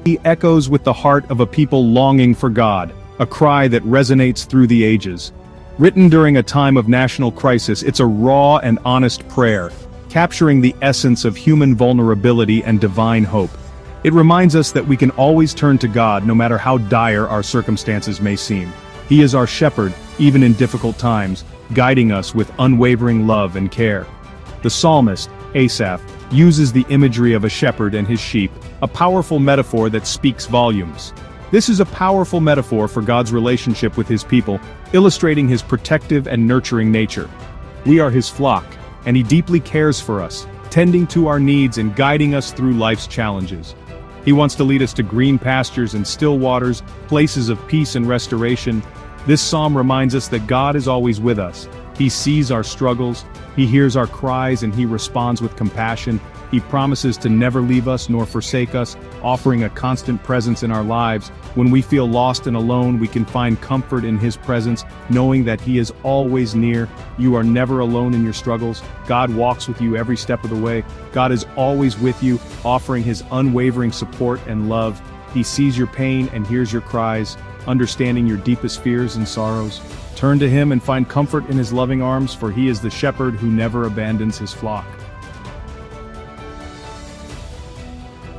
He echoes with the heart of a people longing for God, a cry that resonates through the ages. Written during a time of national crisis, it's a raw and honest prayer, capturing the essence of human vulnerability and divine hope. It reminds us that we can always turn to God no matter how dire our circumstances may seem. He is our shepherd, even in difficult times, guiding us with unwavering love and care. The psalmist, Asaph, uses the imagery of a shepherd and his sheep, a powerful metaphor that speaks volumes. This is a powerful metaphor for God's relationship with his people, illustrating his protective and nurturing nature. We are his flock, and he deeply cares for us, tending to our needs and guiding us through life's challenges. He wants to lead us to green pastures and still waters, places of peace and restoration. This psalm reminds us that God is always with us. He sees our struggles, he hears our cries, and he responds with compassion. He promises to never leave us nor forsake us, offering a constant presence in our lives. When we feel lost and alone, we can find comfort in his presence, knowing that he is always near. You are never alone in your struggles. God walks with you every step of the way. God is always with you, offering his unwavering support and love. He sees your pain and hears your cries, understanding your deepest fears and sorrows. Turn to him and find comfort in his loving arms, for he is the shepherd who never abandons his flock.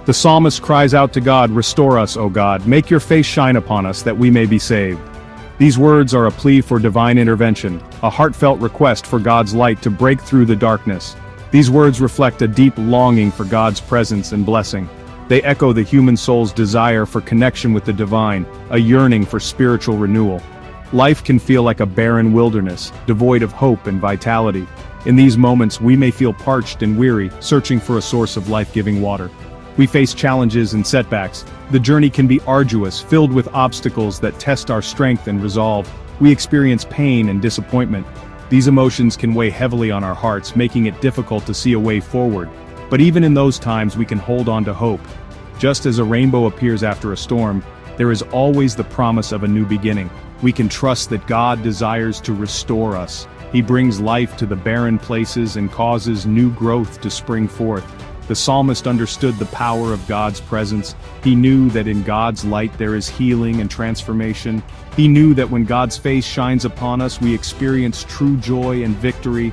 The psalmist cries out to God, "Restore us, O God, make your face shine upon us that we may be saved." These words are a plea for divine intervention, a heartfelt request for God's light to break through the darkness. These words reflect a deep longing for God's presence and blessing. They echo the human soul's desire for connection with the divine, a yearning for spiritual renewal. Life can feel like a barren wilderness, devoid of hope and vitality. In these moments, we may feel parched and weary, searching for a source of life-giving water. We face challenges and setbacks. The journey can be arduous, filled with obstacles that test our strength and resolve. We experience pain and disappointment. These emotions can weigh heavily on our hearts, making it difficult to see a way forward. But even in those times, we can hold on to hope. Just as a rainbow appears after a storm, there is always the promise of a new beginning. We can trust that God desires to restore us. He brings life to the barren places and causes new growth to spring forth. The psalmist understood the power of God's presence. He knew that in God's light there is healing and transformation. He knew that when God's face shines upon us, we experience true joy and victory.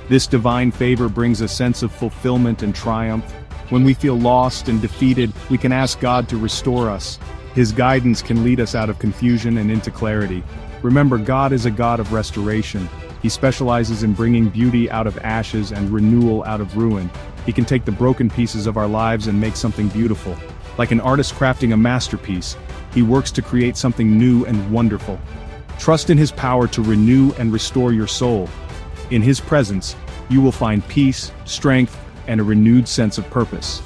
This divine favor brings a sense of fulfillment and triumph. When we feel lost and defeated, we can ask God to restore us. His guidance can lead us out of confusion and into clarity. Remember, God is a God of restoration. He specializes in bringing beauty out of ashes and renewal out of ruin. He can take the broken pieces of our lives and make something beautiful. Like an artist crafting a masterpiece, he works to create something new and wonderful. Trust in his power to renew and restore your soul. In his presence, you will find peace, strength, and a renewed sense of purpose.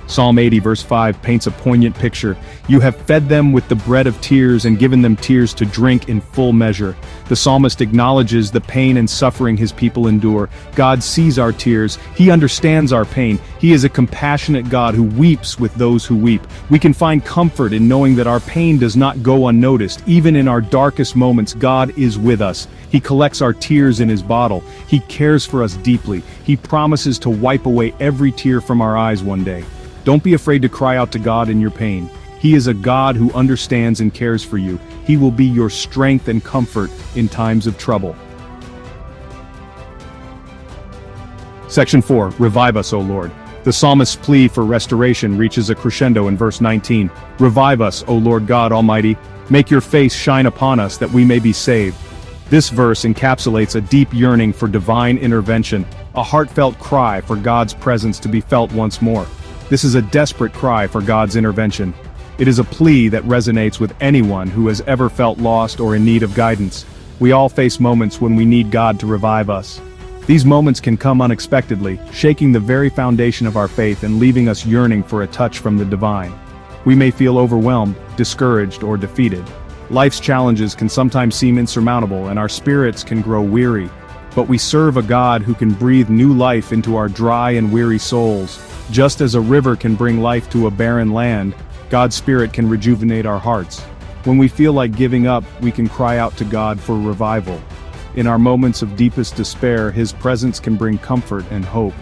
Psalm 80 verse 5 paints a poignant picture. You have fed them with the bread of tears and given them tears to drink in full measure. The psalmist acknowledges the pain and suffering his people endure. God sees our tears. He understands our pain. He is a compassionate God who weeps with those who weep. We can find comfort in knowing that our pain does not go unnoticed. Even in our darkest moments, God is with us. He collects our tears in his bottle. He cares for us deeply. He promises to wipe away every tear from our eyes one day. Don't be afraid to cry out to God in your pain. He is a God who understands and cares for you. He will be your strength and comfort in times of trouble. Section 4. Revive us, O Lord. The psalmist's plea for restoration reaches a crescendo in verse 19. Revive us, O Lord God Almighty. Make your face shine upon us that we may be saved. This verse encapsulates a deep yearning for divine intervention, a heartfelt cry for God's presence to be felt once more. This is a desperate cry for God's intervention. It is a plea that resonates with anyone who has ever felt lost or in need of guidance. We all face moments when we need God to revive us. These moments can come unexpectedly, shaking the very foundation of our faith and leaving us yearning for a touch from the divine. We may feel overwhelmed, discouraged, or defeated. Life's challenges can sometimes seem insurmountable and our spirits can grow weary. But we serve a God who can breathe new life into our dry and weary souls. Just as a river can bring life to a barren land, God's Spirit can rejuvenate our hearts. When we feel like giving up, we can cry out to God for revival. In our moments of deepest despair, His presence can bring comfort and hope.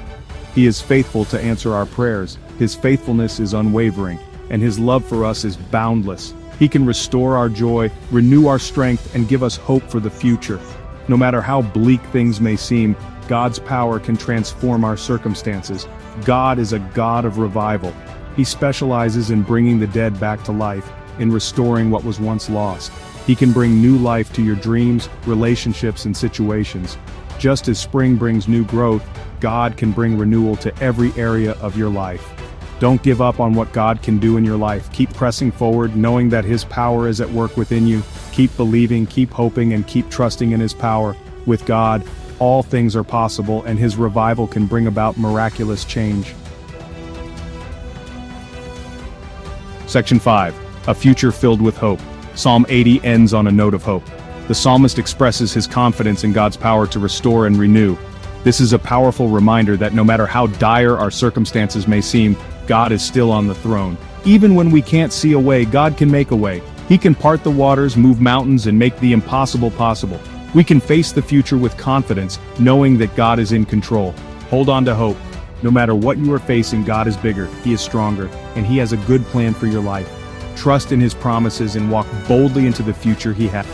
He is faithful to answer our prayers. His faithfulness is unwavering, and his love for us is boundless. He can restore our joy, renew our strength, and give us hope for the future. No matter how bleak things may seem, God's power can transform our circumstances. God is a God of revival. He specializes in bringing the dead back to life, in restoring what was once lost. He can bring new life to your dreams, relationships, and situations. Just as spring brings new growth, God can bring renewal to every area of your life. Don't give up on what God can do in your life. Keep pressing forward, knowing that His power is at work within you. Keep believing, keep hoping, and keep trusting in His power. With God, all things are possible, and His revival can bring about miraculous change. Section 5. A future filled with hope. Psalm 80 ends on a note of hope. The psalmist expresses his confidence in God's power to restore and renew. This is a powerful reminder that no matter how dire our circumstances may seem, God is still on the throne. Even when we can't see a way, God can make a way. He can part the waters, move mountains, and make the impossible possible. We can face the future with confidence, knowing that God is in control. Hold on to hope. No matter what you are facing, God is bigger, He is stronger, and He has a good plan for your life. Trust in His promises and walk boldly into the future He has.